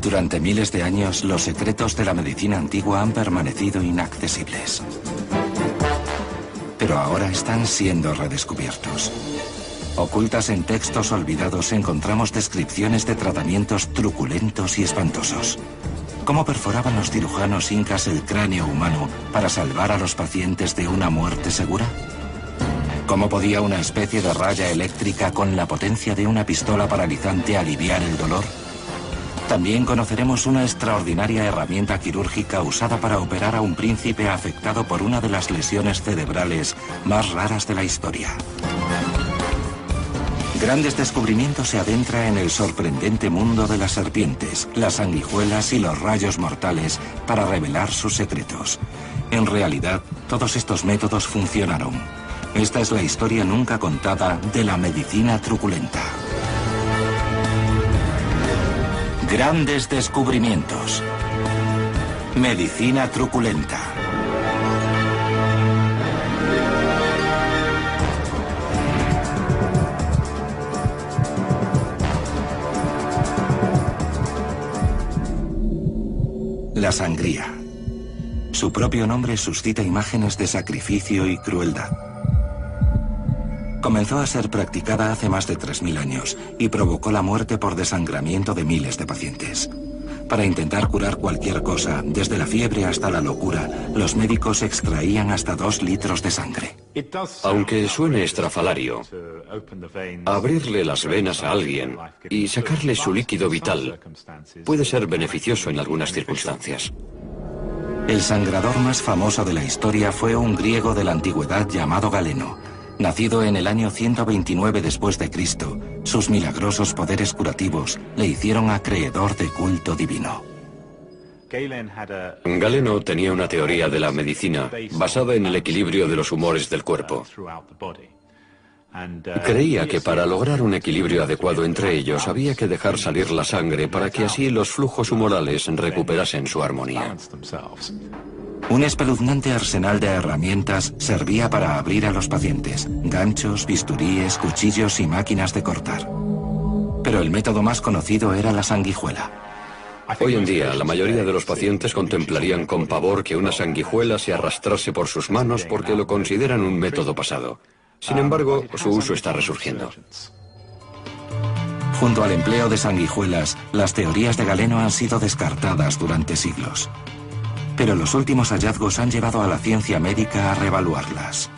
Durante miles de años, los secretos de la medicina antigua han permanecido inaccesibles. Pero ahora están siendo redescubiertos. Ocultas en textos olvidados encontramos descripciones de tratamientos truculentos y espantosos. ¿Cómo perforaban los cirujanos incas el cráneo humano para salvar a los pacientes de una muerte segura? ¿Cómo podía una especie de raya eléctrica con la potencia de una pistola paralizante aliviar el dolor? También conoceremos una extraordinaria herramienta quirúrgica usada para operar a un príncipe afectado por una de las lesiones cerebrales más raras de la historia. Grandes Descubrimientos se adentra en el sorprendente mundo de las serpientes, las sanguijuelas y los rayos mortales para revelar sus secretos. En realidad, todos estos métodos funcionaron. Esta es la historia nunca contada de la medicina truculenta. Grandes Descubrimientos. Medicina truculenta. La sangría. Su propio nombre suscita imágenes de sacrificio y crueldad. Comenzó a ser practicada hace más de 3000 años y provocó la muerte por desangramiento de miles de pacientes. Para intentar curar cualquier cosa, desde la fiebre hasta la locura, los médicos extraían hasta 2 litros de sangre. Aunque suene estrafalario, abrirle las venas a alguien y sacarle su líquido vital puede ser beneficioso en algunas circunstancias. El sangrador más famoso de la historia fue un griego de la antigüedad llamado Galeno. Nacido en el año 129 después de Cristo, sus milagrosos poderes curativos le hicieron acreedor de culto divino. Galeno tenía una teoría de la medicina basada en el equilibrio de los humores del cuerpo. Creía que para lograr un equilibrio adecuado entre ellos había que dejar salir la sangre para que así los flujos humorales recuperasen su armonía. Un espeluznante arsenal de herramientas servía para abrir a los pacientes: ganchos, bisturíes, cuchillos y máquinas de cortar. Pero el método más conocido era la sanguijuela. Hoy en día, la mayoría de los pacientes contemplarían con pavor que una sanguijuela se arrastrase por sus manos porque lo consideran un método pasado. Sin embargo, su uso está resurgiendo. Junto al empleo de sanguijuelas, las teorías de Galeno han sido descartadas durante siglos. Pero los últimos hallazgos han llevado a la ciencia médica a reevaluarlas.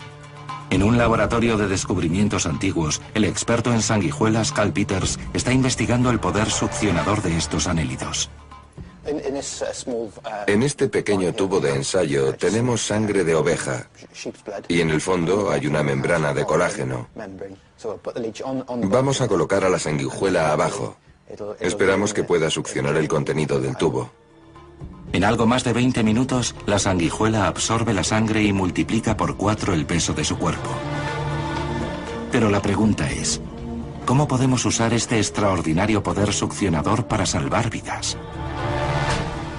En un laboratorio de descubrimientos antiguos, el experto en sanguijuelas Carl Peters está investigando el poder succionador de estos anélidos. En este pequeño tubo de ensayo tenemos sangre de oveja y en el fondo hay una membrana de colágeno. Vamos a colocar a la sanguijuela abajo. Esperamos que pueda succionar el contenido del tubo. En algo más de 20 minutos, la sanguijuela absorbe la sangre y multiplica por 4 el peso de su cuerpo. Pero la pregunta es, ¿cómo podemos usar este extraordinario poder succionador para salvar vidas?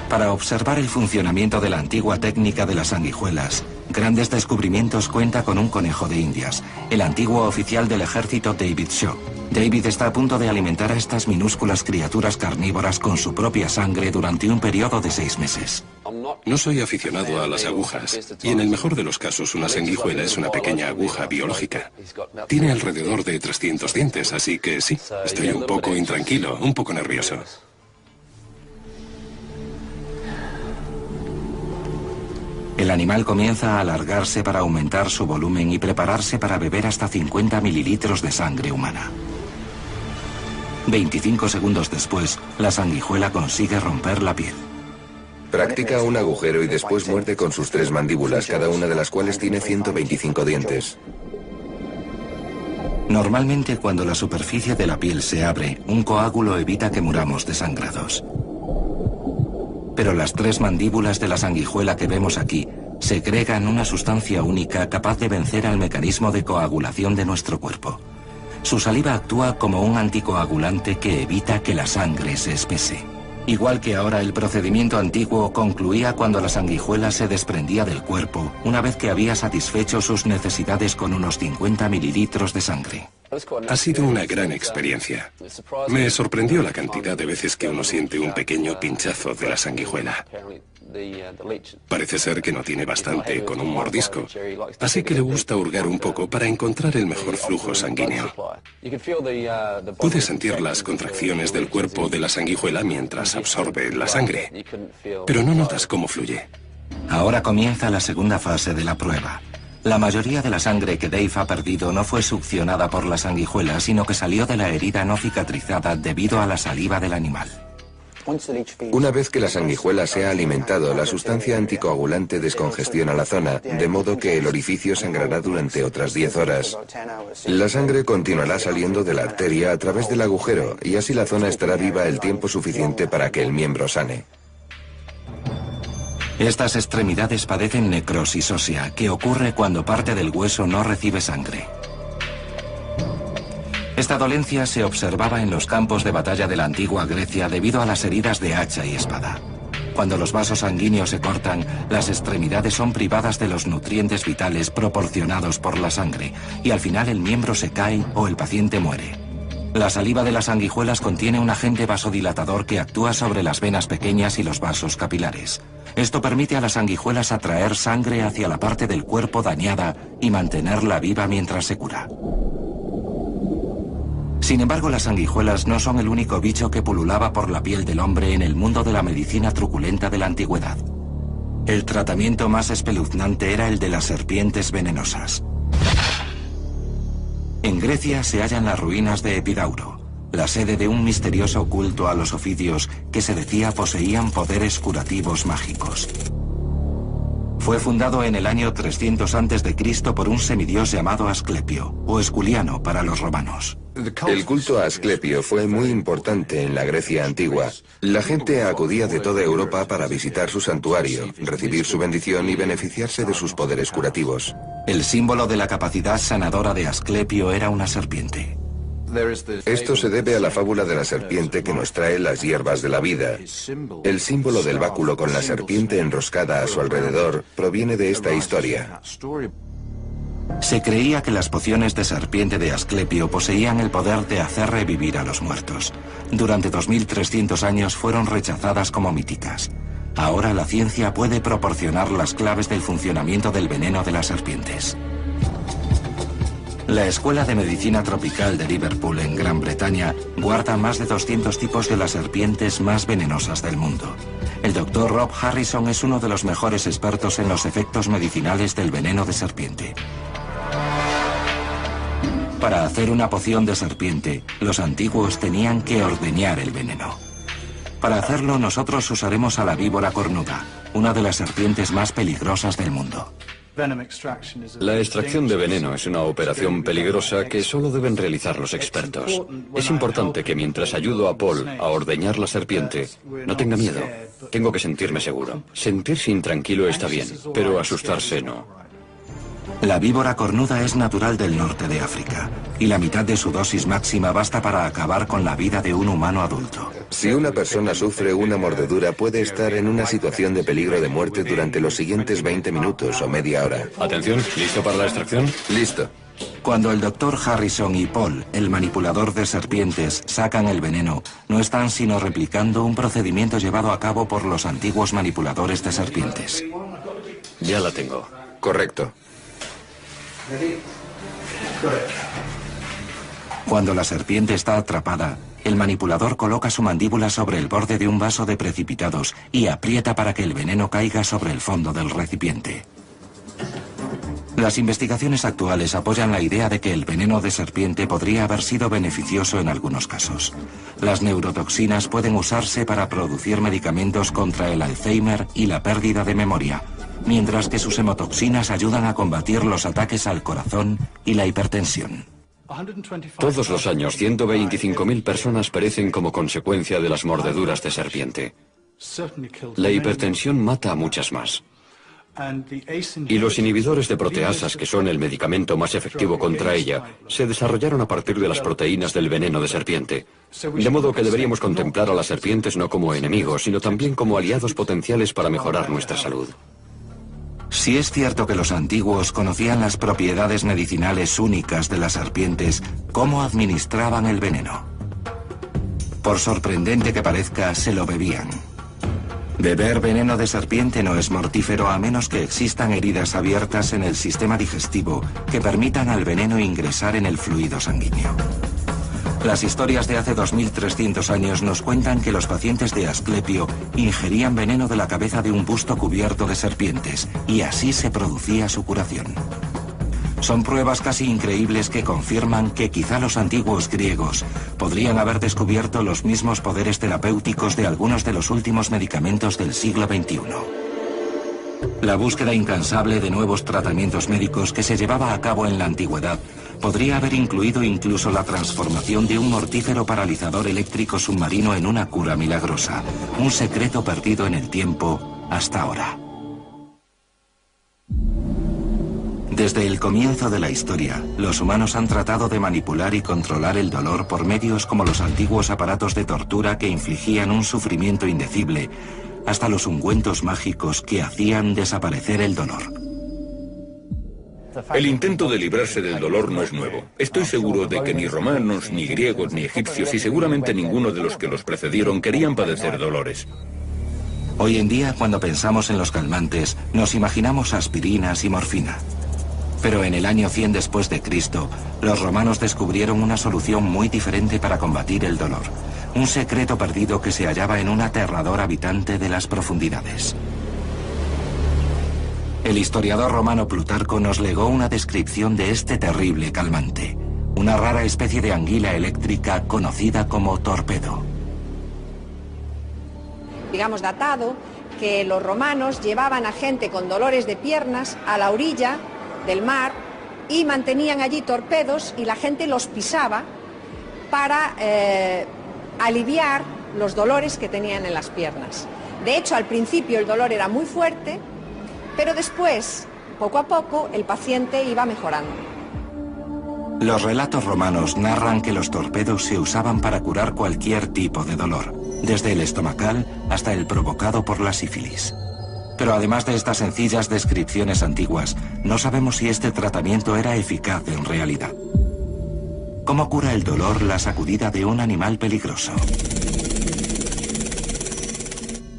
Para observar el funcionamiento de la antigua técnica de las sanguijuelas, Grandes Descubrimientos cuenta con un conejo de Indias, el antiguo oficial del ejército David Shaw. David está a punto de alimentar a estas minúsculas criaturas carnívoras con su propia sangre durante un periodo de 6 meses. No soy aficionado a las agujas, y en el mejor de los casos una sanguijuela es una pequeña aguja biológica. Tiene alrededor de 300 dientes, así que sí, estoy un poco intranquilo, un poco nervioso. El animal comienza a alargarse para aumentar su volumen y prepararse para beber hasta 50 mililitros de sangre humana. 25 segundos después, la sanguijuela consigue romper la piel. Practica un agujero y después muerde con sus 3 mandíbulas, cada una de las cuales tiene 125 dientes. Normalmente, cuando la superficie de la piel se abre, un coágulo evita que muramos desangrados. Pero las 3 mandíbulas de la sanguijuela que vemos aquí segregan una sustancia única capaz de vencer al mecanismo de coagulación de nuestro cuerpo. Su saliva actúa como un anticoagulante que evita que la sangre se espese. Igual que ahora, el procedimiento antiguo concluía cuando la sanguijuela se desprendía del cuerpo, una vez que había satisfecho sus necesidades con unos 50 mililitros de sangre. Ha sido una gran experiencia. Me sorprendió la cantidad de veces que uno siente un pequeño pinchazo de la sanguijuela. Parece ser que no tiene bastante con un mordisco, así que le gusta hurgar un poco para encontrar el mejor flujo sanguíneo. Puede sentir las contracciones del cuerpo de la sanguijuela mientras absorbe la sangre, pero no notas cómo fluye. Ahora comienza la segunda fase de la prueba. La mayoría de la sangre que Dave ha perdido no fue succionada por la sanguijuela, sino que salió de la herida no cicatrizada debido a la saliva del animal. Una vez que la sanguijuela se ha alimentado, la sustancia anticoagulante descongestiona la zona, de modo que el orificio sangrará durante otras 10 horas. La sangre continuará saliendo de la arteria a través del agujero, y así la zona estará viva el tiempo suficiente para que el miembro sane. Estas extremidades padecen necrosis ósea, que ocurre cuando parte del hueso no recibe sangre. Esta dolencia se observaba en los campos de batalla de la antigua Grecia debido a las heridas de hacha y espada. Cuando los vasos sanguíneos se cortan, las extremidades son privadas de los nutrientes vitales proporcionados por la sangre, y al final el miembro se cae o el paciente muere. La saliva de las sanguijuelas contiene un agente vasodilatador que actúa sobre las venas pequeñas y los vasos capilares. Esto permite a las sanguijuelas atraer sangre hacia la parte del cuerpo dañada y mantenerla viva mientras se cura. Sin embargo, las sanguijuelas no son el único bicho que pululaba por la piel del hombre en el mundo de la medicina truculenta de la antigüedad. El tratamiento más espeluznante era el de las serpientes venenosas. En Grecia se hallan las ruinas de Epidauro, la sede de un misterioso culto a los oficios que se decía poseían poderes curativos mágicos. Fue fundado en el año 300 a.C. por un semidios llamado Asclepio, o Esculiano para los romanos. El culto a Asclepio fue muy importante en la Grecia antigua. La gente acudía de toda Europa para visitar su santuario, recibir su bendición y beneficiarse de sus poderes curativos. El símbolo de la capacidad sanadora de Asclepio era una serpiente. Esto se debe a la fábula de la serpiente que nos trae las hierbas de la vida. El símbolo del báculo con la serpiente enroscada a su alrededor proviene de esta historia. Se creía que las pociones de serpiente de Asclepio poseían el poder de hacer revivir a los muertos. Durante 2300 años fueron rechazadas como míticas. Ahora la ciencia puede proporcionar las claves del funcionamiento del veneno de las serpientes. La Escuela de Medicina Tropical de Liverpool, en Gran Bretaña, guarda más de 200 tipos de las serpientes más venenosas del mundo. El Dr. Rob Harrison es uno de los mejores expertos en los efectos medicinales del veneno de serpiente. Para hacer una poción de serpiente, los antiguos tenían que ordeñar el veneno. Para hacerlo, nosotros usaremos a la víbora cornuda, una de las serpientes más peligrosas del mundo. La extracción de veneno es una operación peligrosa que solo deben realizar los expertos. Es importante que mientras ayudo a Paul a ordeñar la serpiente, no tenga miedo. Tengo que sentirme seguro. Sentirse intranquilo está bien, pero asustarse no. La víbora cornuda es natural del norte de África, y la mitad de su dosis máxima basta para acabar con la vida de un humano adulto. Si una persona sufre una mordedura, puede estar en una situación de peligro de muerte durante los siguientes 20 minutos o media hora. Atención, ¿listo para la extracción? Listo. Cuando el Dr. Harrison y Paul, el manipulador de serpientes, sacan el veneno, no están sino replicando un procedimiento llevado a cabo por los antiguos manipuladores de serpientes. Ya la tengo. Correcto. Cuando la serpiente está atrapada, el manipulador coloca su mandíbula sobre el borde de un vaso de precipitados y aprieta para que el veneno caiga sobre el fondo del recipiente. Las investigaciones actuales apoyan la idea de que el veneno de serpiente podría haber sido beneficioso en algunos casos. Las neurotoxinas pueden usarse para producir medicamentos contra el Alzheimer y la pérdida de memoria, mientras que sus hemotoxinas ayudan a combatir los ataques al corazón y la hipertensión. Todos los años, 125.000 personas perecen como consecuencia de las mordeduras de serpiente. La hipertensión mata a muchas más. Y los inhibidores de proteasas, que son el medicamento más efectivo contra ella, se desarrollaron a partir de las proteínas del veneno de serpiente. De modo que deberíamos contemplar a las serpientes no como enemigos, sino también como aliados potenciales para mejorar nuestra salud. Si es cierto que los antiguos conocían las propiedades medicinales únicas de las serpientes, ¿cómo administraban el veneno? Por sorprendente que parezca, se lo bebían. Beber veneno de serpiente no es mortífero a menos que existan heridas abiertas en el sistema digestivo que permitan al veneno ingresar en el fluido sanguíneo. Las historias de hace 2300 años nos cuentan que los pacientes de Asclepio ingerían veneno de la cabeza de un busto cubierto de serpientes y así se producía su curación. Son pruebas casi increíbles que confirman que quizá los antiguos griegos podrían haber descubierto los mismos poderes terapéuticos de algunos de los últimos medicamentos del siglo XXI. La búsqueda incansable de nuevos tratamientos médicos que se llevaba a cabo en la antigüedad podría haber incluido incluso la transformación de un mortífero paralizador eléctrico submarino en una cura milagrosa, un secreto perdido en el tiempo hasta ahora. Desde el comienzo de la historia, los humanos han tratado de manipular y controlar el dolor por medios como los antiguos aparatos de tortura que infligían un sufrimiento indecible, hasta los ungüentos mágicos que hacían desaparecer el dolor. El intento de librarse del dolor no es nuevo. Estoy seguro de que ni romanos, ni griegos, ni egipcios y seguramente ninguno de los que los precedieron querían padecer dolores. Hoy en día, cuando pensamos en los calmantes, nos imaginamos aspirinas y morfina. Pero en el año 100 después de Cristo, los romanos descubrieron una solución muy diferente para combatir el dolor. Un secreto perdido que se hallaba en un aterrador habitante de las profundidades. El historiador romano Plutarco nos legó una descripción de este terrible calmante, una rara especie de anguila eléctrica conocida como torpedo. Digamos datado que los romanos llevaban a gente con dolores de piernas a la orilla del mar y mantenían allí torpedos y la gente los pisaba para aliviar los dolores que tenían en las piernas. De hecho, al principio el dolor era muy fuerte, pero después, poco a poco, el paciente iba mejorando. Los relatos romanos narran que los torpedos se usaban para curar cualquier tipo de dolor, desde el estomacal hasta el provocado por la sífilis. Pero además de estas sencillas descripciones antiguas, no sabemos si este tratamiento era eficaz en realidad. ¿Cómo cura el dolor la sacudida de un animal peligroso?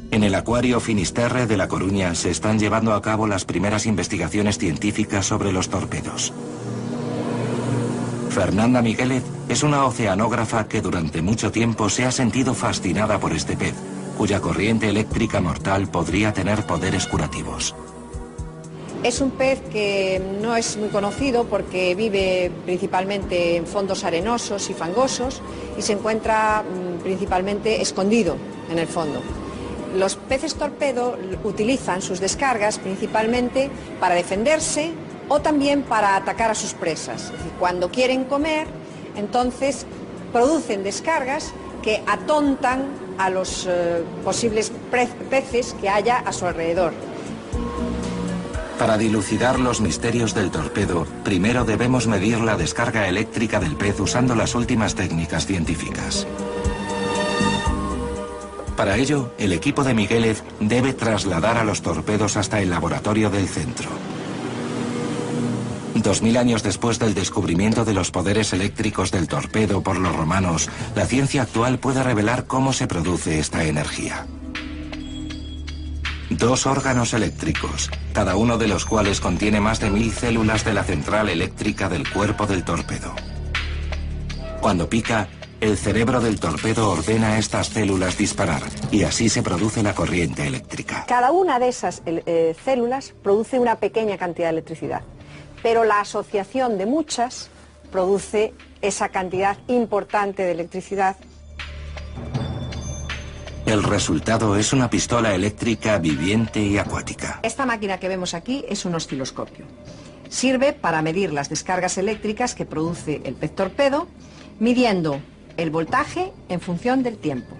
En el Acuario Finisterre de La Coruña se están llevando a cabo las primeras investigaciones científicas sobre los torpedos. Fernanda Miguélez es una oceanógrafa que durante mucho tiempo se ha sentido fascinada por este pez, cuya corriente eléctrica mortal podría tener poderes curativos. Es un pez que no es muy conocido porque vive principalmente en fondos arenosos y fangosos y se encuentra principalmente escondido en el fondo. Los peces torpedo utilizan sus descargas principalmente para defenderse o también para atacar a sus presas. Es decir, cuando quieren comer, entonces producen descargas que atontan a los posibles peces que haya a su alrededor. Para dilucidar los misterios del torpedo, primero debemos medir la descarga eléctrica del pez usando las últimas técnicas científicas. Para ello, el equipo de Miguélez debe trasladar a los torpedos hasta el laboratorio del centro. 2000 años después del descubrimiento de los poderes eléctricos del torpedo por los romanos, la ciencia actual puede revelar cómo se produce esta energía. Dos órganos eléctricos, cada uno de los cuales contiene más de 1000 células de la central eléctrica del cuerpo del torpedo. Cuando pica, el cerebro del torpedo ordena a estas células disparar y así se produce la corriente eléctrica. Cada una de esas células produce una pequeña cantidad de electricidad, pero la asociación de muchas produce esa cantidad importante de electricidad. El resultado es una pistola eléctrica viviente y acuática. Esta máquina que vemos aquí es un osciloscopio. Sirve para medir las descargas eléctricas que produce el pez torpedo, midiendo el voltaje en función del tiempo.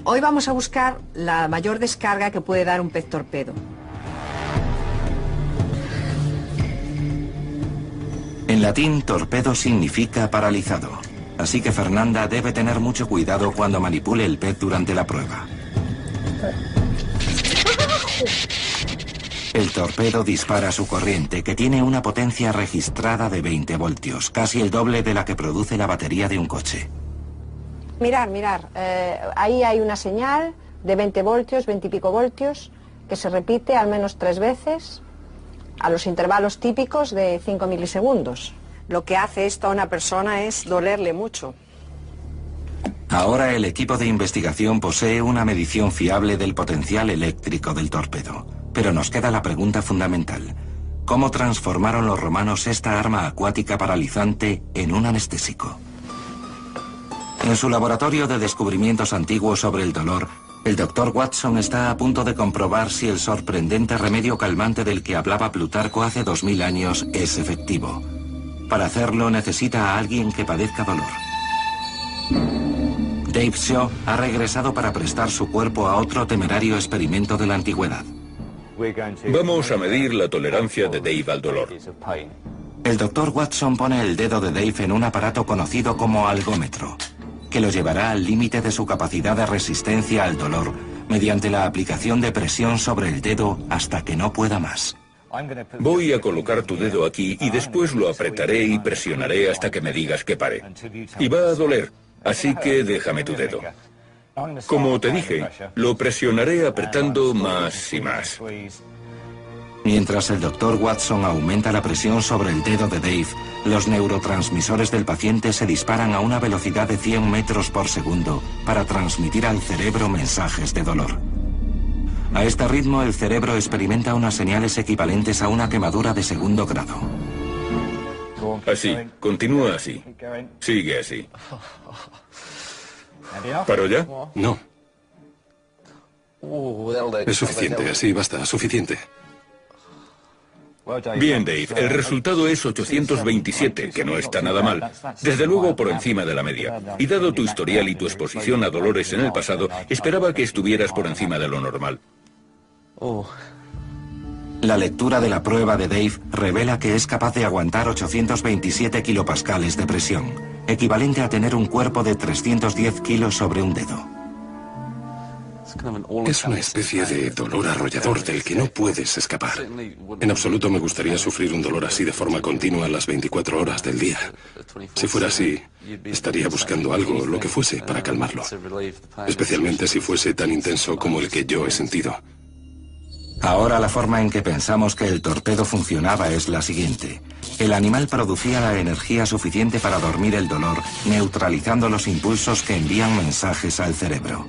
Hoy vamos a buscar la mayor descarga que puede dar un pez torpedo. En latín, torpedo significa paralizado. Así que Fernanda debe tener mucho cuidado cuando manipule el pez durante la prueba. El torpedo dispara su corriente, que tiene una potencia registrada de 20 voltios, casi el doble de la que produce la batería de un coche. Mirar, ahí hay una señal de 20 voltios, 20 y pico voltios, que se repite al menos 3 veces a los intervalos típicos de 5 milisegundos. Lo que hace esto a una persona es dolerle mucho. Ahora el equipo de investigación posee una medición fiable del potencial eléctrico del torpedo. Pero nos queda la pregunta fundamental. ¿Cómo transformaron los romanos esta arma acuática paralizante en un anestésico? En su laboratorio de descubrimientos antiguos sobre el dolor, el Dr. Watson está a punto de comprobar si el sorprendente remedio calmante del que hablaba Plutarco hace 2000 años es efectivo. Para hacerlo necesita a alguien que padezca dolor. Dave Shaw ha regresado para prestar su cuerpo a otro temerario experimento de la antigüedad. Vamos a medir la tolerancia de Dave al dolor. El Dr. Watson pone el dedo de Dave en un aparato conocido como algómetro, que lo llevará al límite de su capacidad de resistencia al dolor mediante la aplicación de presión sobre el dedo hasta que no pueda más. Voy a colocar tu dedo aquí y después lo apretaré y presionaré hasta que me digas que pare. Y va a doler, así que déjame tu dedo. Como te dije, lo presionaré apretando más y más. Mientras el Dr. Watson aumenta la presión sobre el dedo de Dave, los neurotransmisores del paciente se disparan a una velocidad de 100 metros por segundo para transmitir al cerebro mensajes de dolor. A este ritmo, el cerebro experimenta unas señales equivalentes a una quemadura de 2º grado. Así, continúa así. Sigue así. ¿Paro ya? No. Es suficiente, así basta, suficiente. Bien, Dave, el resultado es 827, que no está nada mal. Desde luego por encima de la media. Y dado tu historial y tu exposición a dolores en el pasado, esperaba que estuvieras por encima de lo normal. La lectura de la prueba de Dave revela que es capaz de aguantar 827 kilopascales de presión, equivalente a tener un cuerpo de 310 kilos sobre un dedo. Es una especie de dolor arrollador del que no puedes escapar. En absoluto me gustaría sufrir un dolor así de forma continua las 24 horas del día. Si fuera así, estaría buscando algo, lo que fuese, para calmarlo. Especialmente si fuese tan intenso como el que yo he sentido. Ahora la forma en que pensamos que el torpedo funcionaba es la siguiente. El animal producía la energía suficiente para dormir el dolor, neutralizando los impulsos que envían mensajes al cerebro.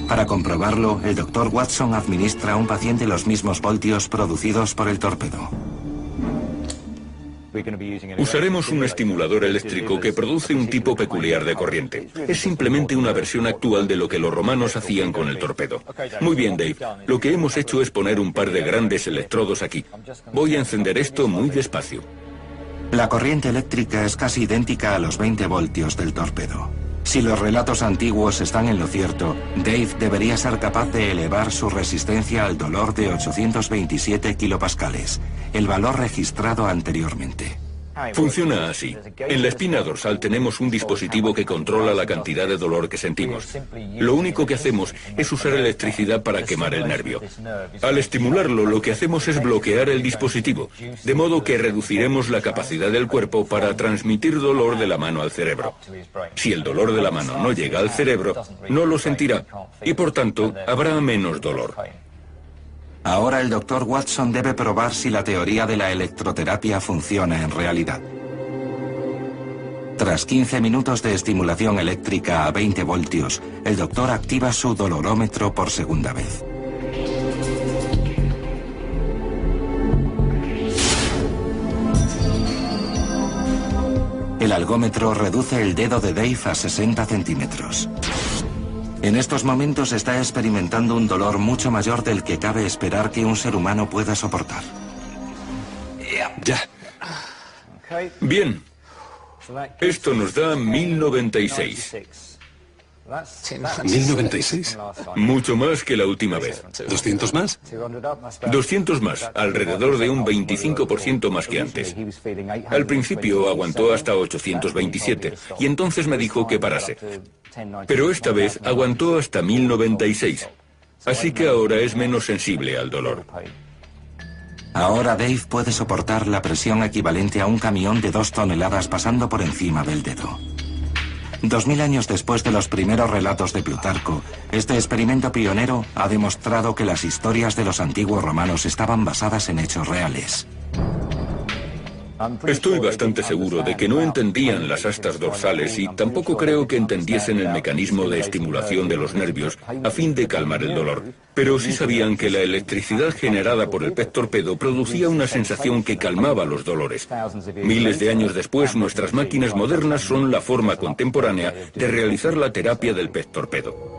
Para comprobarlo, el Dr. Watson administra a un paciente los mismos voltios producidos por el torpedo. Usaremos un estimulador eléctrico que produce un tipo peculiar de corriente. Es simplemente una versión actual de lo que los romanos hacían con el torpedo. Muy bien, Dave. Lo que hemos hecho es poner un par de grandes electrodos aquí. Voy a encender esto muy despacio. La corriente eléctrica es casi idéntica a los 20 voltios del torpedo. Si los relatos antiguos están en lo cierto, Dave debería ser capaz de elevar su resistencia al dolor de 827 kilopascales, el valor registrado anteriormente. Funciona así. En la espina dorsal tenemos un dispositivo que controla la cantidad de dolor que sentimos. Lo único que hacemos es usar electricidad para quemar el nervio. Al estimularlo, lo que hacemos es bloquear el dispositivo, de modo que reduciremos la capacidad del cuerpo para transmitir dolor de la mano al cerebro. Si el dolor de la mano no llega al cerebro, no lo sentirá, y por tanto, habrá menos dolor. Ahora el Dr. Watson debe probar si la teoría de la electroterapia funciona en realidad. Tras 15 minutos de estimulación eléctrica a 20 voltios, el doctor activa su dolorómetro por segunda vez. El algómetro reduce el dedo de Dave a 60 centímetros. En estos momentos está experimentando un dolor mucho mayor del que cabe esperar que un ser humano pueda soportar. Ya. Bien. Esto nos da 1096. ¿1096? Mucho más que la última vez. ¿200 más? 200 más, alrededor de un 25% más que antes. Al principio aguantó hasta 827 y entonces me dijo que parase. Pero esta vez aguantó hasta 1096. Así que ahora es menos sensible al dolor. Ahora Dave puede soportar la presión equivalente a un camión de 2 toneladas pasando por encima del dedo. 2000 años después de los primeros relatos de Plutarco, este experimento pionero ha demostrado que las historias de los antiguos romanos estaban basadas en hechos reales. Estoy bastante seguro de que no entendían las astas dorsales y tampoco creo que entendiesen el mecanismo de estimulación de los nervios a fin de calmar el dolor. Pero sí sabían que la electricidad generada por el pez torpedo producía una sensación que calmaba los dolores. Miles de años después, nuestras máquinas modernas son la forma contemporánea de realizar la terapia del pez torpedo.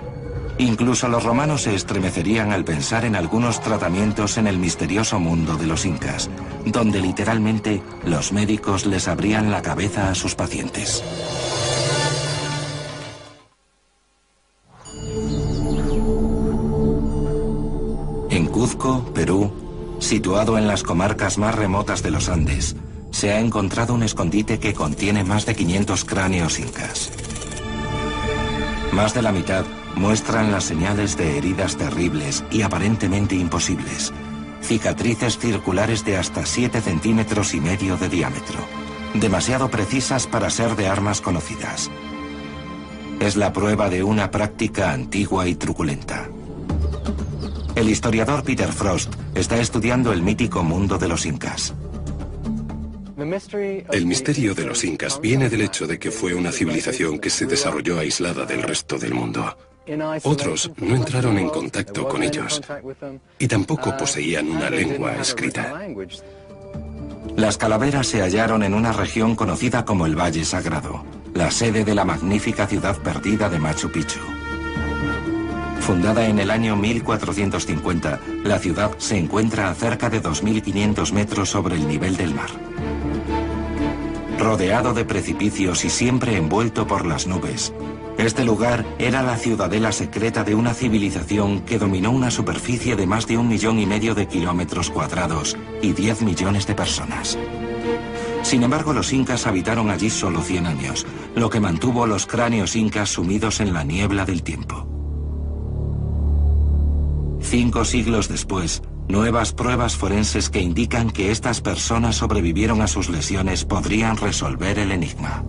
Incluso los romanos se estremecerían al pensar en algunos tratamientos en el misterioso mundo de los incas, donde literalmente los médicos les abrían la cabeza a sus pacientes. En Cuzco, Perú, situado en las comarcas más remotas de los Andes, se ha encontrado un escondite que contiene más de 500 cráneos incas. Más de la mitad muestran las señales de heridas terribles y aparentemente imposibles. Cicatrices circulares de hasta 7 centímetros y medio de diámetro. Demasiado precisas para ser de armas conocidas. Es la prueba de una práctica antigua y truculenta. El historiador Peter Frost está estudiando el mítico mundo de los incas. El misterio de los incas viene del hecho de que fue una civilización que se desarrolló aislada del resto del mundo. Otros no entraron en contacto con ellos y tampoco poseían una lengua escrita. Las calaveras se hallaron en una región conocida como el Valle Sagrado, la sede de la magnífica ciudad perdida de Machu Picchu. Fundada en el año 1450, la ciudad se encuentra a cerca de 2.500 metros sobre el nivel del mar. Rodeado de precipicios y siempre envuelto por las nubes, este lugar era la ciudadela secreta de una civilización que dominó una superficie de más de 1,5 millones de kilómetros cuadrados y 10 millones de personas. Sin embargo, los incas habitaron allí solo 100 años, lo que mantuvo los cráneos incas sumidos en la niebla del tiempo. 5 siglos después, nuevas pruebas forenses que indican que estas personas sobrevivieron a sus lesiones podrían resolver el enigma.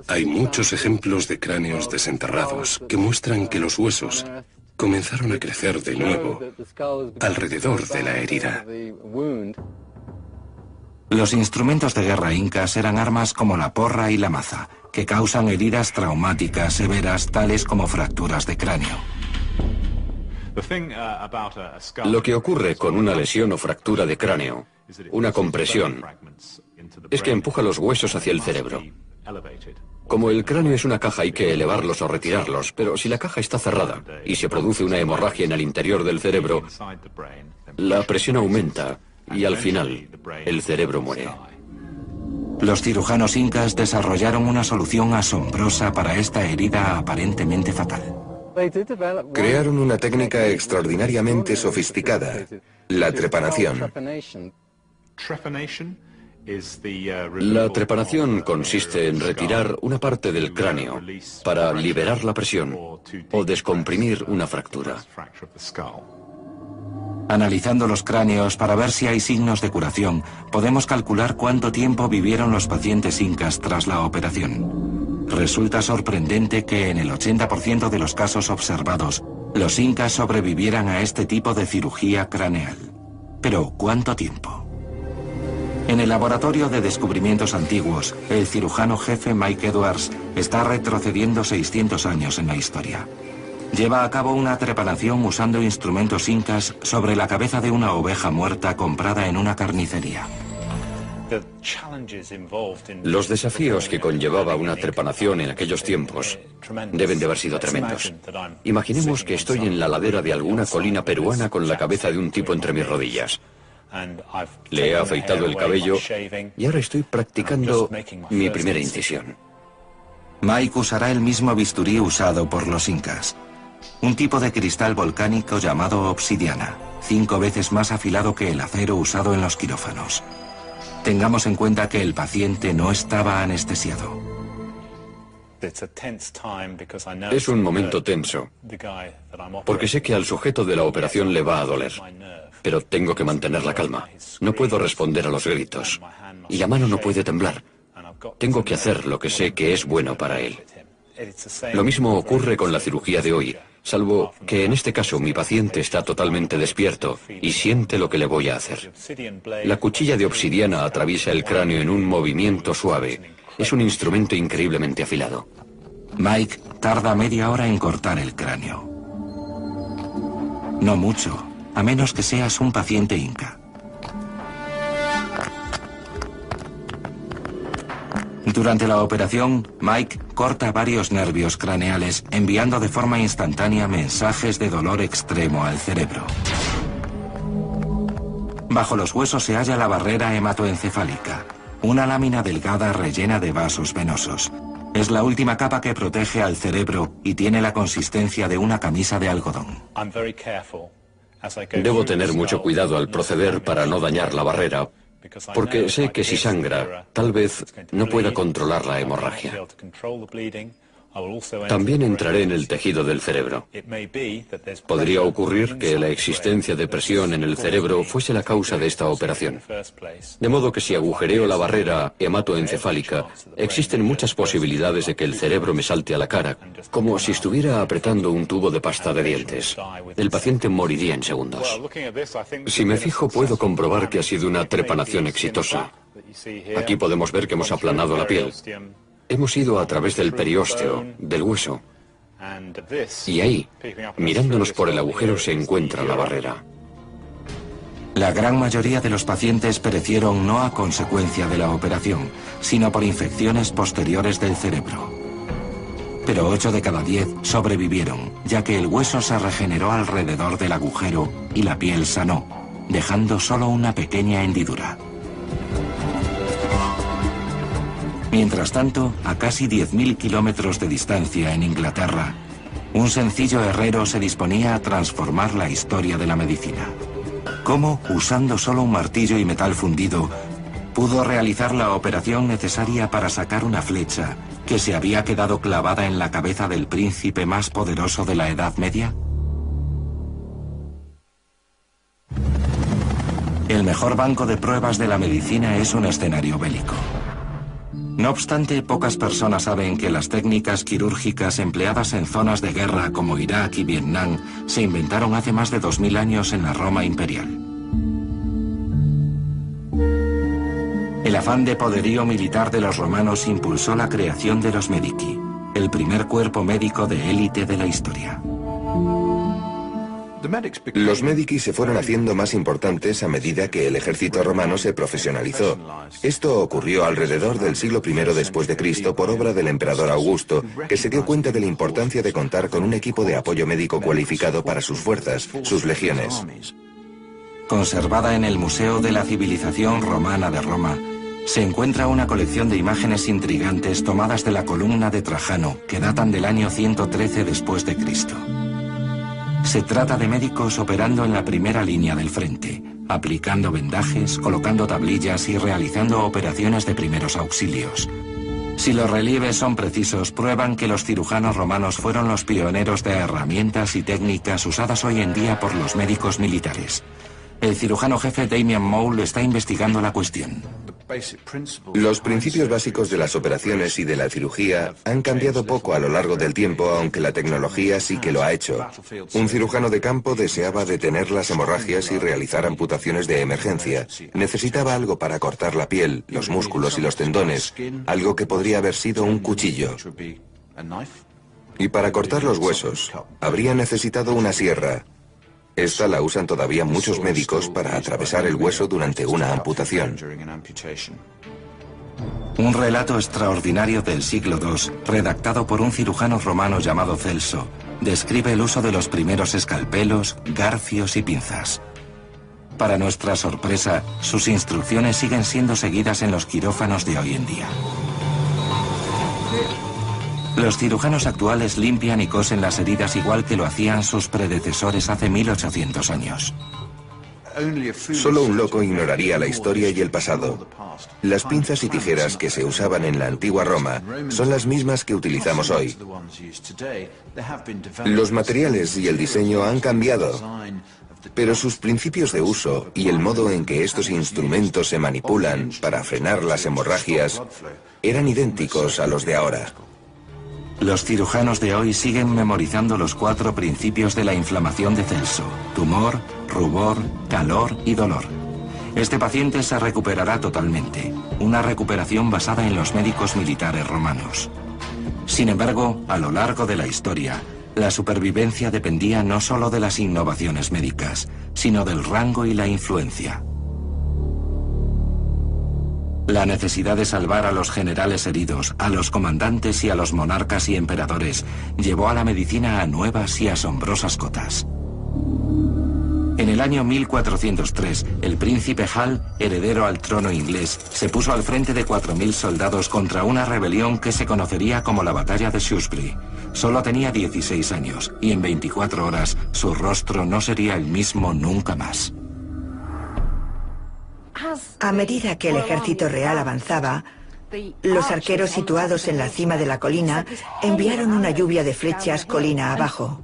Hay muchos ejemplos de cráneos desenterrados que muestran que los huesos comenzaron a crecer de nuevo alrededor de la herida. Los instrumentos de guerra incas eran armas como la porra y la maza, que causan heridas traumáticas severas tales como fracturas de cráneo. Lo que ocurre con una lesión o fractura de cráneo, una compresión, es que empuja los huesos hacia el cerebro. Como el cráneo es una caja, hay que elevarlos o retirarlos, pero si la caja está cerrada y se produce una hemorragia en el interior del cerebro, la presión aumenta y al final el cerebro muere. Los cirujanos incas desarrollaron una solución asombrosa para esta herida aparentemente fatal. Crearon una técnica extraordinariamente sofisticada, la trepanación. La trepanación consiste en retirar una parte del cráneo para liberar la presión o descomprimir una fractura. Analizando los cráneos para ver si hay signos de curación, podemos calcular cuánto tiempo vivieron los pacientes incas tras la operación. Resulta sorprendente que en el 80% de los casos observados, los incas sobrevivieran a este tipo de cirugía craneal. Pero, ¿cuánto tiempo? En el Laboratorio de Descubrimientos Antiguos, el cirujano jefe Mike Edwards está retrocediendo 600 años en la historia. Lleva a cabo una trepanación usando instrumentos incas sobre la cabeza de una oveja muerta comprada en una carnicería. Los desafíos que conllevaba una trepanación en aquellos tiempos deben de haber sido tremendos. Imaginemos que estoy en la ladera de alguna colina peruana con la cabeza de un tipo entre mis rodillas. Le he afeitado el cabello y ahora estoy practicando mi primera incisión. Mike usará el mismo bisturí usado por los incas. Un tipo de cristal volcánico llamado obsidiana, 5 veces más afilado que el acero usado en los quirófanos. Tengamos en cuenta que el paciente no estaba anestesiado. Es un momento tenso, porque sé que al sujeto de la operación le va a doler, pero tengo que mantener la calma. No puedo responder a los gritos, y la mano no puede temblar. Tengo que hacer lo que sé que es bueno para él. Lo mismo ocurre con la cirugía de hoy, salvo que en este caso mi paciente está totalmente despierto y siente lo que le voy a hacer. La cuchilla de obsidiana atraviesa el cráneo en un movimiento suave. Es un instrumento increíblemente afilado. Mike tarda media hora en cortar el cráneo. No mucho, a menos que seas un paciente inca. Durante la operación, Mike corta varios nervios craneales, enviando de forma instantánea mensajes de dolor extremo al cerebro. Bajo los huesos se halla la barrera hematoencefálica, una lámina delgada rellena de vasos venosos. Es la última capa que protege al cerebro y tiene la consistencia de una camisa de algodón. Debo tener mucho cuidado al proceder para no dañar la barrera, porque sé que si sangra, tal vez no pueda controlar la hemorragia. También entraré en el tejido del cerebro. Podría ocurrir que la existencia de presión en el cerebro fuese la causa de esta operación. De modo que si agujereo la barrera hematoencefálica, existen muchas posibilidades de que el cerebro me salte a la cara, como si estuviera apretando un tubo de pasta de dientes. El paciente moriría en segundos. Si me fijo, puedo comprobar que ha sido una trepanación exitosa. Aquí podemos ver que hemos aplanado la piel. Hemos ido a través del periósteo, del hueso, y ahí, mirándonos por el agujero, se encuentra la barrera. La gran mayoría de los pacientes perecieron no a consecuencia de la operación, sino por infecciones posteriores del cerebro. Pero 8 de cada 10 sobrevivieron, ya que el hueso se regeneró alrededor del agujero y la piel sanó, dejando solo una pequeña hendidura. Mientras tanto, a casi 10.000 kilómetros de distancia en Inglaterra, un sencillo herrero se disponía a transformar la historia de la medicina. ¿Cómo, usando solo un martillo y metal fundido, pudo realizar la operación necesaria para sacar una flecha que se había quedado clavada en la cabeza del príncipe más poderoso de la Edad Media? El mejor banco de pruebas de la medicina es un escenario bélico. No obstante, pocas personas saben que las técnicas quirúrgicas empleadas en zonas de guerra como Irak y Vietnam se inventaron hace más de 2000 años en la Roma imperial. El afán de poderío militar de los romanos impulsó la creación de los Medici, el primer cuerpo médico de élite de la historia. Los Medici se fueron haciendo más importantes a medida que el ejército romano se profesionalizó. Esto ocurrió alrededor del siglo I después de Cristo por obra del emperador Augusto, que se dio cuenta de la importancia de contar con un equipo de apoyo médico cualificado para sus fuerzas, sus legiones. Conservada en el Museo de la Civilización Romana de Roma, se encuentra una colección de imágenes intrigantes tomadas de la columna de Trajano, que datan del año 113 después de Cristo. Se trata de médicos operando en la primera línea del frente, aplicando vendajes, colocando tablillas y realizando operaciones de primeros auxilios. Si los relieves son precisos, prueban que los cirujanos romanos fueron los pioneros de herramientas y técnicas usadas hoy en día por los médicos militares. El cirujano jefe Damian Mole está investigando la cuestión. Los principios básicos de las operaciones y de la cirugía han cambiado poco a lo largo del tiempo, aunque la tecnología sí que lo ha hecho. Un cirujano de campo deseaba detener las hemorragias y realizar amputaciones de emergencia. Necesitaba algo para cortar la piel, los músculos y los tendones, algo que podría haber sido un cuchillo. Y para cortar los huesos, habría necesitado una sierra. Esta la usan todavía muchos médicos para atravesar el hueso durante una amputación. Un relato extraordinario del siglo II, redactado por un cirujano romano llamado Celso, describe el uso de los primeros escalpelos, garfios y pinzas. Para nuestra sorpresa, sus instrucciones siguen siendo seguidas en los quirófanos de hoy en día. Los cirujanos actuales limpian y cosen las heridas igual que lo hacían sus predecesores hace 1800 años. Solo un loco ignoraría la historia y el pasado. Las pinzas y tijeras que se usaban en la antigua Roma son las mismas que utilizamos hoy. Los materiales y el diseño han cambiado, pero sus principios de uso y el modo en que estos instrumentos se manipulan para frenar las hemorragias eran idénticos a los de ahora. Los cirujanos de hoy siguen memorizando los 4 principios de la inflamación de Celso: tumor, rubor, calor y dolor. Este paciente se recuperará totalmente, una recuperación basada en los médicos militares romanos. Sin embargo, a lo largo de la historia, la supervivencia dependía no solo de las innovaciones médicas, sino del rango y la influencia. La necesidad de salvar a los generales heridos, a los comandantes y a los monarcas y emperadores llevó a la medicina a nuevas y asombrosas cotas. En el año 1403, el príncipe Hal, heredero al trono inglés, se puso al frente de 4000 soldados contra una rebelión que se conocería como la Batalla de Shrewsbury. Solo tenía 16 años y en 24 horas su rostro no sería el mismo nunca más. A medida que el ejército real avanzaba, los arqueros situados en la cima de la colina enviaron una lluvia de flechas colina abajo.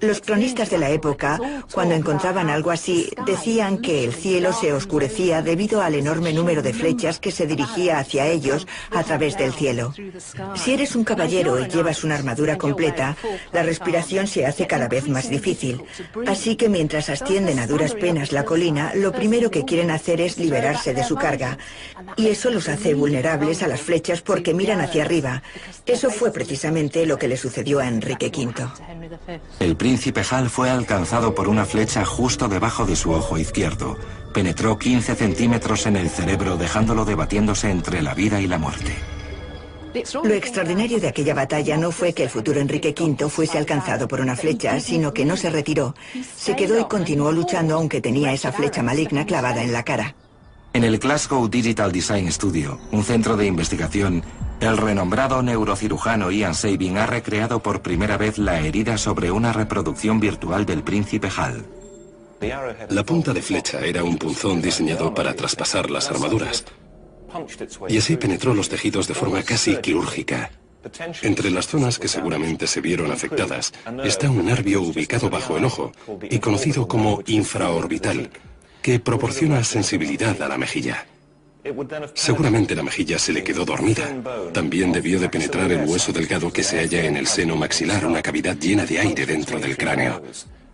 Los cronistas de la época, cuando encontraban algo así, decían que el cielo se oscurecía debido al enorme número de flechas que se dirigía hacia ellos a través del cielo. Si eres un caballero y llevas una armadura completa, la respiración se hace cada vez más difícil. Así que mientras ascienden a duras penas la colina, lo primero que quieren hacer es liberarse de su carga. Y eso los hace vulnerables a las flechas porque miran hacia arriba. Eso fue precisamente lo que le sucedió a Enrique V. El príncipe Hal fue alcanzado por una flecha justo debajo de su ojo izquierdo. Penetró 15 centímetros en el cerebro, dejándolo debatiéndose entre la vida y la muerte. Lo extraordinario de aquella batalla no fue que el futuro Enrique V fuese alcanzado por una flecha, sino que no se retiró. Se quedó y continuó luchando aunque tenía esa flecha maligna clavada en la cara. En el Glasgow Digital Design Studio, un centro de investigación, el renombrado neurocirujano Ian Sabin ha recreado por primera vez la herida sobre una reproducción virtual del príncipe Hal. La punta de flecha era un punzón diseñado para traspasar las armaduras, y así penetró los tejidos de forma casi quirúrgica. Entre las zonas que seguramente se vieron afectadas está un nervio ubicado bajo el ojo y conocido como infraorbital, que proporciona sensibilidad a la mejilla. Seguramente la mejilla se le quedó dormida. También debió de penetrar el hueso delgado que se halla en el seno maxilar, una cavidad llena de aire dentro del cráneo.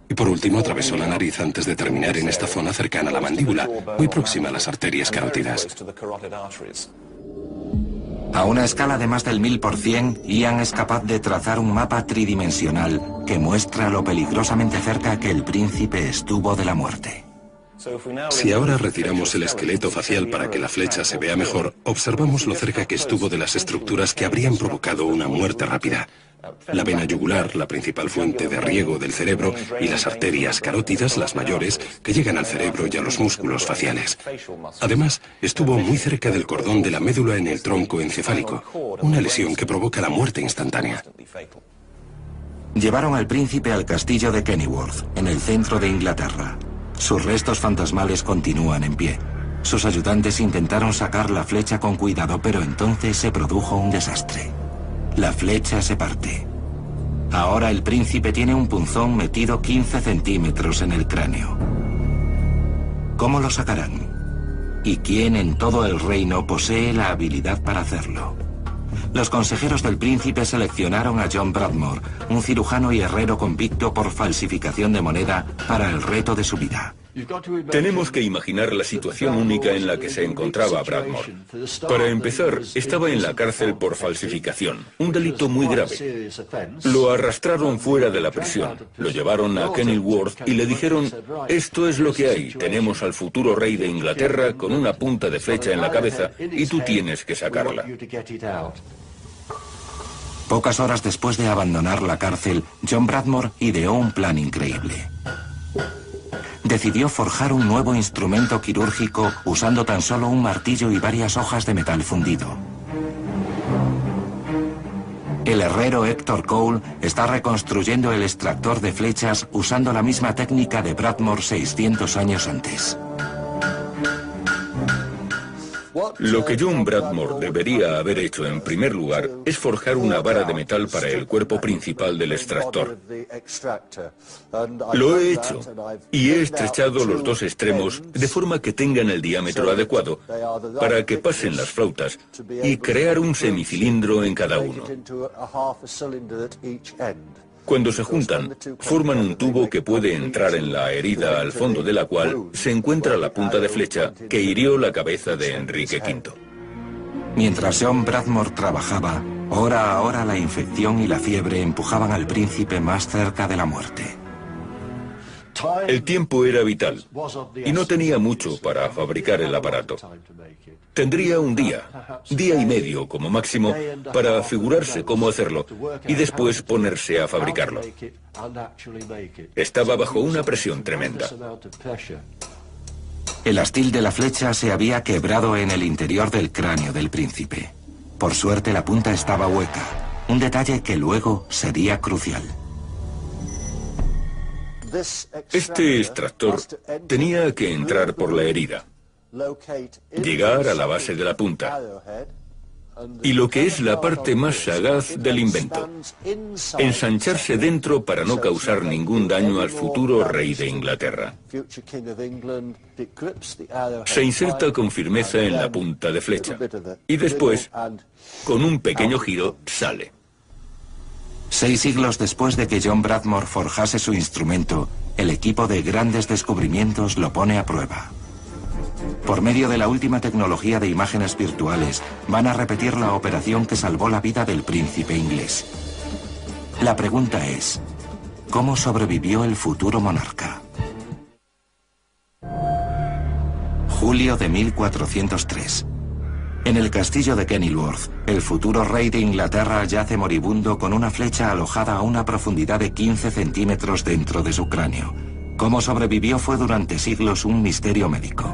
Y por último atravesó la nariz antes de terminar en esta zona cercana a la mandíbula, muy próxima a las arterias carótidas. A una escala de más del 1000%, Ian es capaz de trazar un mapa tridimensional que muestra lo peligrosamente cerca que el príncipe estuvo de la muerte. Si ahora retiramos el esqueleto facial para que la flecha se vea mejor, observamos lo cerca que estuvo de las estructuras que habrían provocado una muerte rápida. La vena yugular, la principal fuente de riego del cerebro, y las arterias carótidas, las mayores, que llegan al cerebro y a los músculos faciales. Además, estuvo muy cerca del cordón de la médula en el tronco encefálico, una lesión que provoca la muerte instantánea. Llevaron al príncipe al castillo de Kenilworth, en el centro de Inglaterra. Sus restos fantasmales continúan en pie. Sus ayudantes intentaron sacar la flecha con cuidado, pero entonces se produjo un desastre. La flecha se parte. Ahora el príncipe tiene un punzón metido 15 centímetros en el cráneo. ¿Cómo lo sacarán? ¿Y quién en todo el reino posee la habilidad para hacerlo? Los consejeros del príncipe seleccionaron a John Bradmore, un cirujano y herrero convicto por falsificación de moneda, para el reto de su vida. Tenemos que imaginar la situación única en la que se encontraba Bradmore. Para empezar, estaba en la cárcel por falsificación, un delito muy grave. Lo arrastraron fuera de la prisión, lo llevaron a Kenilworth y le dijeron: esto es lo que hay, tenemos al futuro rey de Inglaterra con una punta de flecha en la cabeza y tú tienes que sacarla. Pocas horas después de abandonar la cárcel, John Bradmore ideó un plan increíble. Decidió forjar un nuevo instrumento quirúrgico usando tan solo un martillo y varias hojas de metal fundido. El El herrero Héctor Cole está reconstruyendo el extractor de flechas usando la misma técnica de Bradmore 600 años antes. Lo que John Bradmore debería haber hecho en primer lugar es forjar una vara de metal para el cuerpo principal del extractor. Lo he hecho y he estrechado los dos extremos de forma que tengan el diámetro adecuado para que pasen las flautas y crear un semicilindro en cada uno. Cuando se juntan, forman un tubo que puede entrar en la herida al fondo de la cual se encuentra la punta de flecha que hirió la cabeza de Enrique V. Mientras John Bradmore trabajaba, hora a hora la infección y la fiebre empujaban al príncipe más cerca de la muerte. El tiempo era vital y no tenía mucho para fabricar el aparato. Tendría un día y medio como máximo para figurarse cómo hacerlo y después ponerse a fabricarlo. Estaba bajo una presión tremenda. El astil de la flecha se había quebrado en el interior del cráneo del príncipe. Por suerte la punta estaba hueca, un detalle que luego sería crucial. Este extractor tenía que entrar por la herida, llegar a la base de la punta, y lo que es la parte más sagaz del invento, ensancharse dentro para no causar ningún daño al futuro rey de Inglaterra. Se inserta con firmeza en la punta de flecha, y después, con un pequeño giro, sale. 6 siglos después de que John Bradmore forjase su instrumento, el equipo de grandes descubrimientos lo pone a prueba. Por medio de la última tecnología de imágenes virtuales, van a repetir la operación que salvó la vida del príncipe inglés. La pregunta es, ¿cómo sobrevivió el futuro monarca? Julio de 1403. En el castillo de Kenilworth, el futuro rey de Inglaterra yace moribundo con una flecha alojada a una profundidad de 15 centímetros dentro de su cráneo. Cómo sobrevivió fue durante siglos un misterio médico.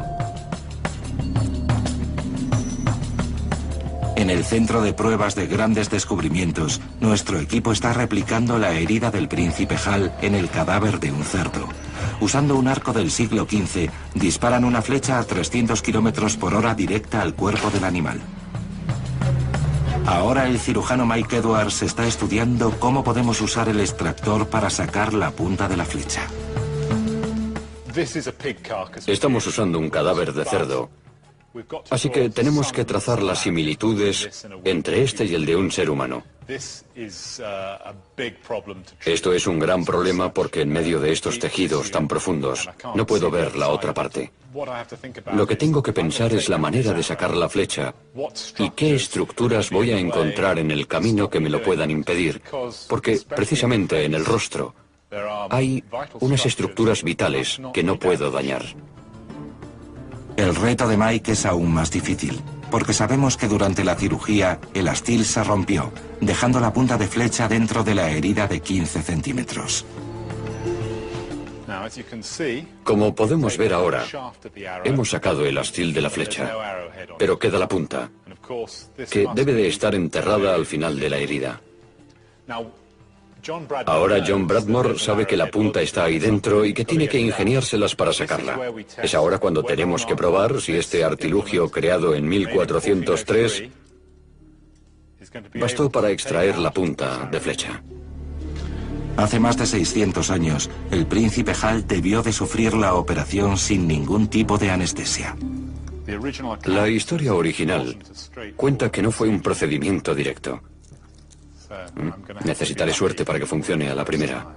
En el centro de pruebas de grandes descubrimientos, nuestro equipo está replicando la herida del príncipe Hal en el cadáver de un cerdo. Usando un arco del siglo XV, disparan una flecha a 300 kilómetros por hora directa al cuerpo del animal. Ahora el cirujano Mike Edwards está estudiando cómo podemos usar el extractor para sacar la punta de la flecha. Estamos usando un cadáver de cerdo, así que tenemos que trazar las similitudes entre este y el de un ser humano. Esto es un gran problema porque en medio de estos tejidos tan profundos no puedo ver la otra parte. Lo que tengo que pensar es la manera de sacar la flecha y qué estructuras voy a encontrar en el camino que me lo puedan impedir, porque precisamente en el rostro hay unas estructuras vitales que no puedo dañar. El reto de Mike es aún más difícil, porque sabemos que durante la cirugía el astil se rompió, dejando la punta de flecha dentro de la herida de 15 centímetros. Como podemos ver ahora, hemos sacado el astil de la flecha, pero queda la punta, que debe de estar enterrada al final de la herida. Ahora John Bradmore sabe que la punta está ahí dentro y que tiene que ingeniárselas para sacarla. Es ahora cuando tenemos que probar si este artilugio creado en 1403 bastó para extraer la punta de flecha. Hace más de 600 años, el príncipe Hal debió de sufrir la operación sin ningún tipo de anestesia. La historia original cuenta que no fue un procedimiento directo. Necesitaré suerte para que funcione a la primera.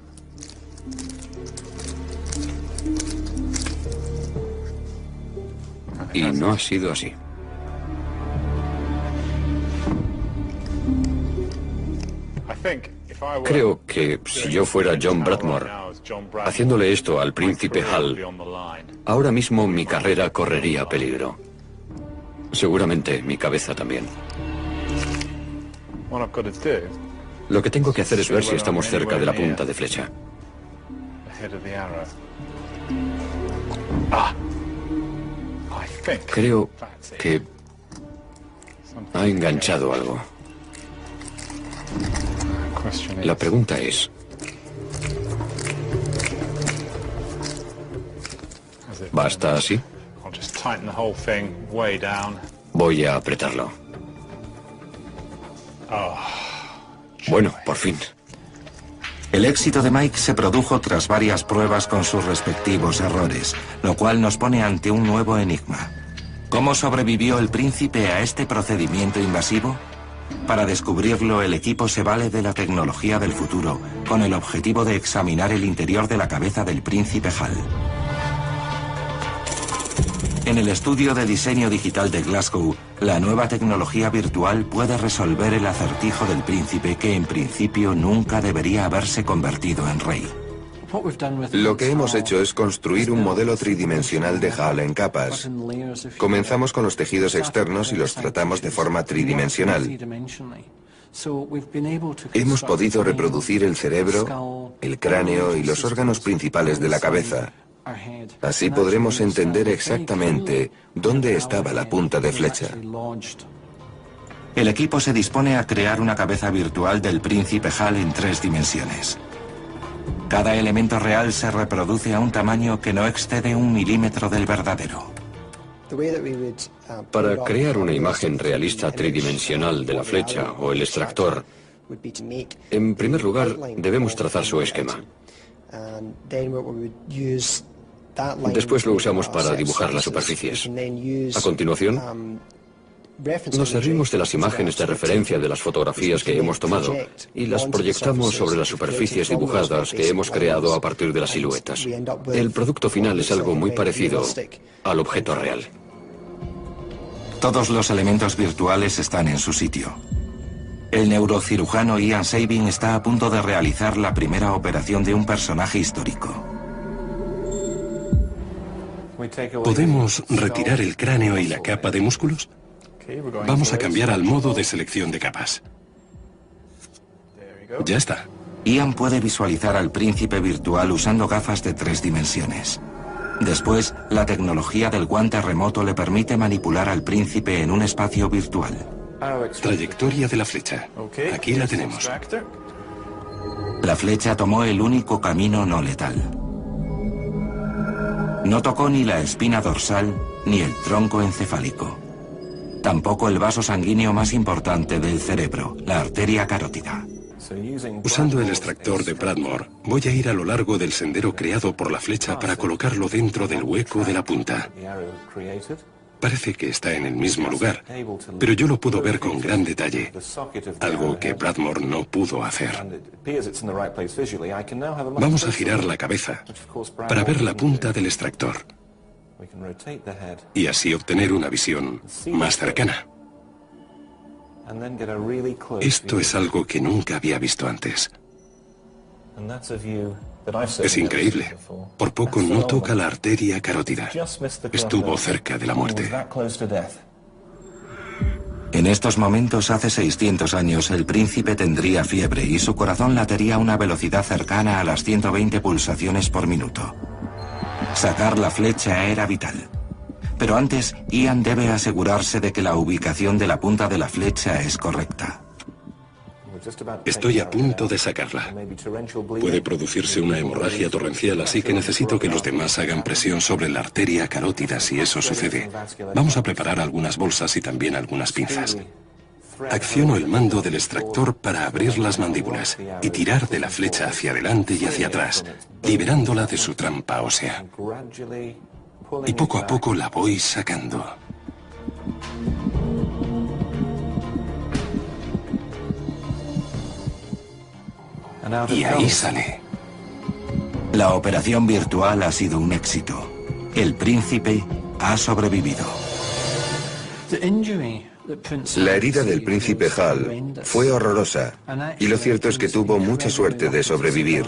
Y no ha sido así. Creo que si yo fuera John Bradmore, haciéndole esto al príncipe Hal, ahora mismo mi carrera correría peligro. Seguramente mi cabeza también. Lo que tengo que hacer es ver si estamos cerca de la punta de flecha. Creo que ha enganchado algo. La pregunta es, ¿basta así? Voy a apretarlo. Bueno, por fin. El éxito de Mike se produjo tras varias pruebas con sus respectivos errores, lo cual nos pone ante un nuevo enigma. ¿Cómo sobrevivió el príncipe a este procedimiento invasivo? Para descubrirlo, el equipo se vale de la tecnología del futuro, con el objetivo de examinar el interior de la cabeza del príncipe Hal. En el estudio de diseño digital de Glasgow, la nueva tecnología virtual puede resolver el acertijo del príncipe que en principio nunca debería haberse convertido en rey. Lo que hemos hecho es construir un modelo tridimensional de Hal en capas. Comenzamos con los tejidos externos y los tratamos de forma tridimensional. Hemos podido reproducir el cerebro, el cráneo y los órganos principales de la cabeza. Así podremos entender exactamente dónde estaba la punta de flecha. El equipo se dispone a crear una cabeza virtual del príncipe Hal en 3 dimensiones. Cada elemento real se reproduce a un tamaño que no excede 1 milímetro del verdadero. Para crear una imagen realista tridimensional de la flecha o el extractor, en primer lugar debemos trazar su esquema. Después lo usamos para dibujar las superficies. A continuación, nos servimos de las imágenes de referencia de las fotografías que hemos tomado y las proyectamos sobre las superficies dibujadas que hemos creado a partir de las siluetas. El producto final es algo muy parecido al objeto real. Todos los elementos virtuales están en su sitio. El neurocirujano Ian Sabin está a punto de realizar la primera operación de un personaje histórico. ¿Podemos retirar el cráneo y la capa de músculos? Vamos a cambiar al modo de selección de capas. Ya está. Ian puede visualizar al príncipe virtual usando gafas de 3 dimensiones. Después, la tecnología del guante remoto le permite manipular al príncipe en un espacio virtual. Trayectoria de la flecha. Aquí la tenemos. La flecha tomó el único camino no letal. No tocó ni la espina dorsal ni el tronco encefálico. Tampoco el vaso sanguíneo más importante del cerebro, la arteria carótida. Usando el extractor de Bradmore, voy a ir a lo largo del sendero creado por la flecha para colocarlo dentro del hueco de la punta. Parece que está en el mismo lugar, pero yo lo puedo ver con gran detalle, algo que Bradmore no pudo hacer. Vamos a girar la cabeza para ver la punta del extractor y así obtener una visión más cercana. Esto es algo que nunca había visto antes. Es increíble. Por poco no toca la arteria carótida. Estuvo cerca de la muerte. En estos momentos, hace 600 años, el príncipe tendría fiebre y su corazón latería a una velocidad cercana a las 120 pulsaciones por minuto. Sacar la flecha era vital. Pero antes, Ian debe asegurarse de que la ubicación de la punta de la flecha es correcta. Estoy a punto de sacarla. Puede producirse una hemorragia torrencial, así que necesito que los demás hagan presión sobre la arteria carótida si eso sucede. Vamos a preparar algunas bolsas y también algunas pinzas. Acciono el mando del extractor para abrir las mandíbulas y tirar de la flecha hacia adelante y hacia atrás, liberándola de su trampa ósea. Y poco a poco la voy sacando. Y ahí sale. La operación virtual ha sido un éxito. El príncipe ha sobrevivido. La herida del príncipe Hal fue horrorosa, y lo cierto es que tuvo mucha suerte de sobrevivir.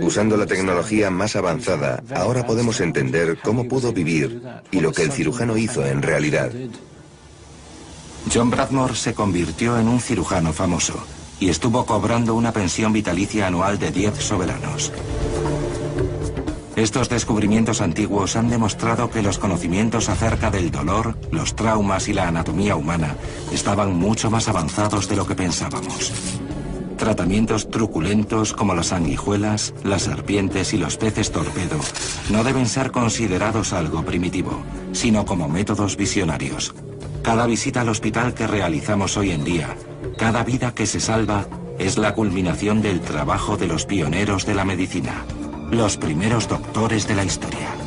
Usando la tecnología más avanzada, ahora podemos entender cómo pudo vivir y lo que el cirujano hizo en realidad. John Bradmore se convirtió en un cirujano famoso y estuvo cobrando una pensión vitalicia anual de 10 soberanos. Estos descubrimientos antiguos han demostrado que los conocimientos acerca del dolor, los traumas y la anatomía humana estaban mucho más avanzados de lo que pensábamos. Tratamientos truculentos como las sanguijuelas, las serpientes y los peces torpedo no deben ser considerados algo primitivo, sino como métodos visionarios. Cada visita al hospital que realizamos hoy en día, cada vida que se salva, es la culminación del trabajo de los pioneros de la medicina, los primeros doctores de la historia.